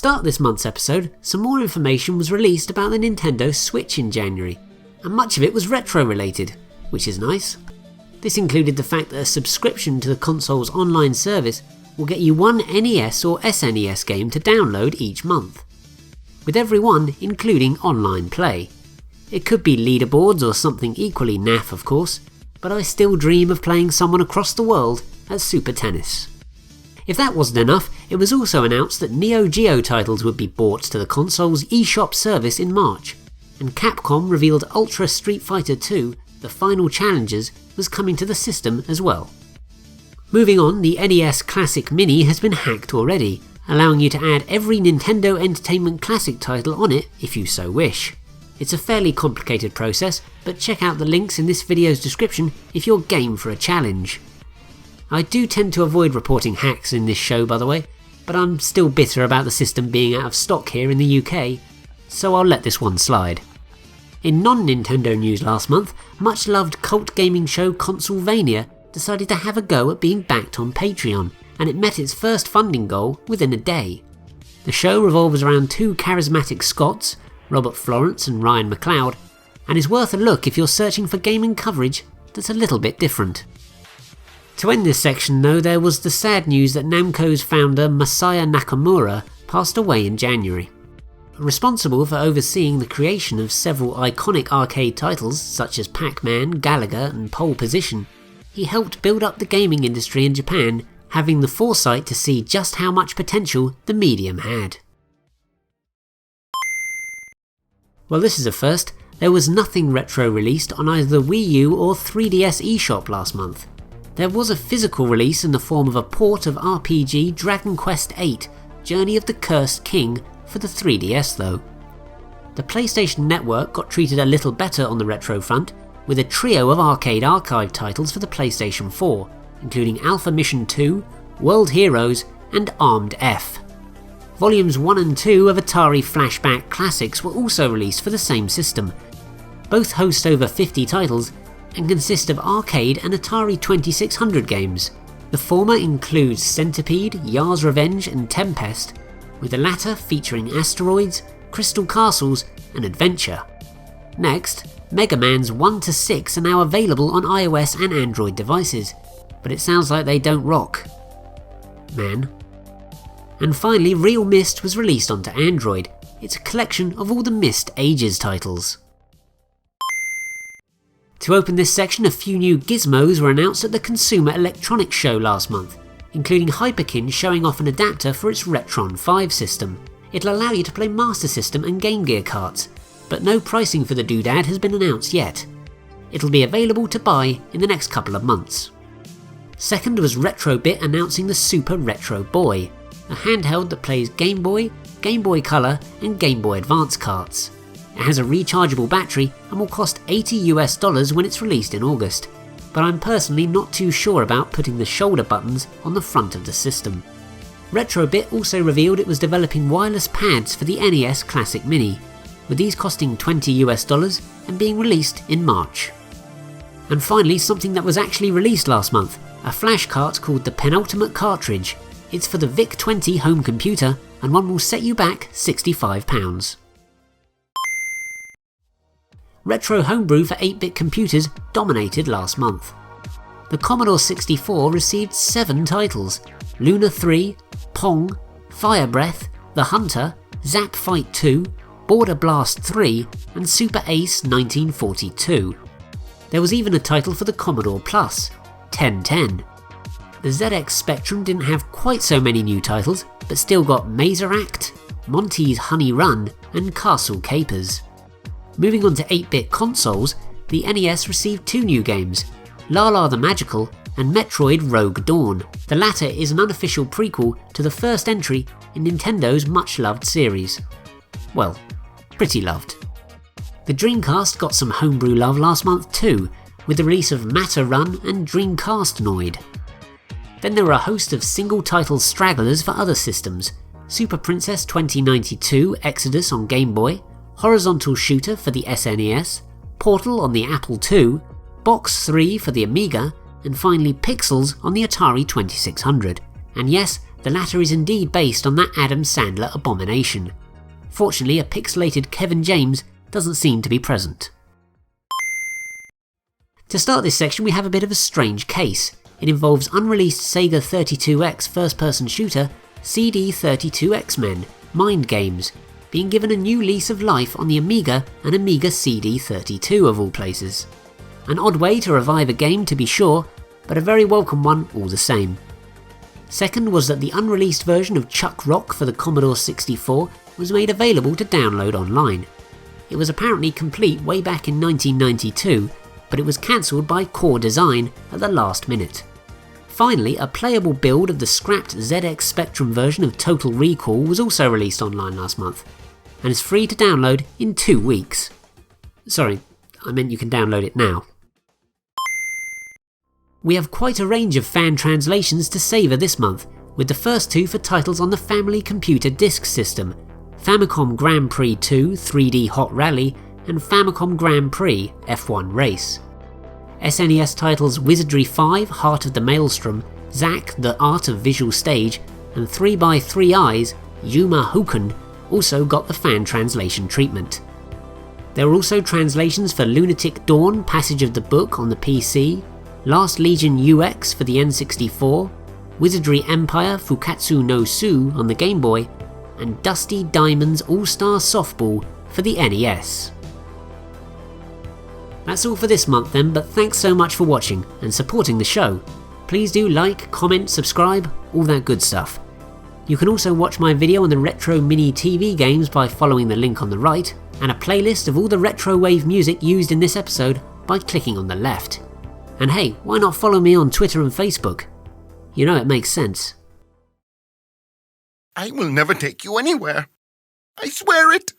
start this month's episode, some more information was released about the Nintendo Switch in January, and much of it was retro related, which is nice. This included the fact that a subscription to the console's online service will get you one NES or SNES game to download each month, with every one including online play. It could be leaderboards or something equally naff of course, but I still dream of playing someone across the world at Super Tennis. If that wasn't enough, it was also announced that Neo Geo titles would be brought to the console's eShop service in March, and Capcom revealed Ultra Street Fighter 2, the final Challengers, was coming to the system as well. Moving on, the NES Classic Mini has been hacked already, allowing you to add every Nintendo Entertainment Classic title on it if you so wish. It's a fairly complicated process, but check out the links in this video's description if you're game for a challenge. I do tend to avoid reporting hacks in this show by the way, but I'm still bitter about the system being out of stock here in the UK, so I'll let this one slide. In non-Nintendo news last month, much loved cult gaming show Consolevania decided to have a go at being backed on Patreon, and it met its first funding goal within a day. The show revolves around two charismatic Scots, Robert Florence and Ryan McLeod, and is worth a look if you're searching for gaming coverage that's a little bit different. To end this section though, there was the sad news that Namco's founder Masaya Nakamura passed away in January. Responsible for overseeing the creation of several iconic arcade titles such as Pac-Man, Galaga and Pole Position, he helped build up the gaming industry in Japan, having the foresight to see just how much potential the medium had. Well, this is a first. There was nothing retro released on either the Wii U or 3DS eShop last month. There was a physical release in the form of a port of RPG Dragon Quest VIII Journey of the Cursed King for the 3DS though. The PlayStation Network got treated a little better on the retro front, with a trio of arcade archive titles for the PlayStation 4, including Alpha Mission 2, World Heroes and Armed F. Volumes 1 and 2 of Atari Flashback Classics were also released for the same system. Both host over 50 titles and consist of arcade and Atari 2600 games. The former includes Centipede, Yar's Revenge and Tempest, with the latter featuring Asteroids, Crystal Castles and Adventure. Next, Mega Man's 1 to 6 are now available on iOS and Android devices, but it sounds like they don't rock. Man. And finally, Real Myst was released onto Android. It's a collection of all the Myst Ages titles. To open this section, a few new gizmos were announced at the Consumer Electronics Show last month, including Hyperkin showing off an adapter for its RetroN 5 system. It'll allow you to play Master System and Game Gear carts, but no pricing for the doodad has been announced yet. It'll be available to buy in the next couple of months. Second was Retrobit announcing the Super Retro Boy, a handheld that plays Game Boy, Game Boy Color and Game Boy Advance carts. It has a rechargeable battery and will cost $80 when it's released in August, but I'm personally not too sure about putting the shoulder buttons on the front of the system. Retrobit also revealed it was developing wireless pads for the NES Classic Mini, with these costing $20 and being released in March. And finally, something that was actually released last month, a flash cart called the Penultimate Cartridge. It's for the VIC-20 home computer and one will set you back £65. Retro Homebrew for 8-bit computers dominated last month. The Commodore 64 received 7 titles: Luna 3, Pong, Fire Breath, The Hunter, Zap Fight 2, Border Blast 3 and Super Ace 1942. There was even a title for the Commodore Plus, 1010. The ZX Spectrum didn't have quite so many new titles, but still got Mazeract, Monty's Honey Run and Castle Capers. Moving on to 8-bit consoles, the NES received 2 new games, Lala the Magical and Metroid Rogue Dawn. The latter is an unofficial prequel to the first entry in Nintendo's much-loved series. Well, pretty loved. The Dreamcast got some homebrew love last month too, with the release of Matter Run and Dreamcastnoid. Then there were a host of single-title stragglers for other systems: Super Princess 2092 Exodus on Game Boy, Horizontal Shooter for the SNES, Portal on the Apple II, Box 3 for the Amiga, and finally Pixels on the Atari 2600. And yes, The latter is indeed based on that Adam Sandler abomination. Fortunately, a pixelated Kevin James doesn't seem to be present. To start this section, we have a bit of a strange case. It involves unreleased Sega 32X first-person shooter CD32X-Men Mind Games being given a new lease of life on the Amiga and Amiga CD32 of all places. An odd way to revive a game to be sure, but a very welcome one all the same. Second was that the unreleased version of Chuck Rock for the Commodore 64 was made available to download online. It was apparently complete way back in 1992, but it was cancelled by Core Design at the last minute. Finally, a playable build of the scrapped ZX Spectrum version of Total Recall was also released online last month, and is free to download in 2 weeks. Sorry, I meant you can download it now. We have quite a range of fan translations to savour this month, with the first 2 for titles on the Family Computer Disk System, Famicom Grand Prix 2 3D Hot Rally and Famicom Grand Prix F1 Race. SNES titles Wizardry 5 Heart of the Maelstrom, Zack The Art of Visual Stage and 3x3 Eyes Yuma Huken also got the fan translation treatment. There were also translations for Lunatic Dawn Passage of the Book on the PC, Last Legion UX for the N64, Wizardry Empire Fukatsu no Su on the Game Boy, and Dusty Diamond's All-Star Softball for the NES. That's all for this month then, but thanks so much for watching and supporting the show. Please do like, comment, subscribe, all that good stuff. You can also watch my video on the Retro Mini TV games by following the link on the right, and a playlist of all the retro wave music used in this episode by clicking on the left. And hey, why not follow me on Twitter and Facebook? You know it makes sense. I will never take you anywhere. I swear it.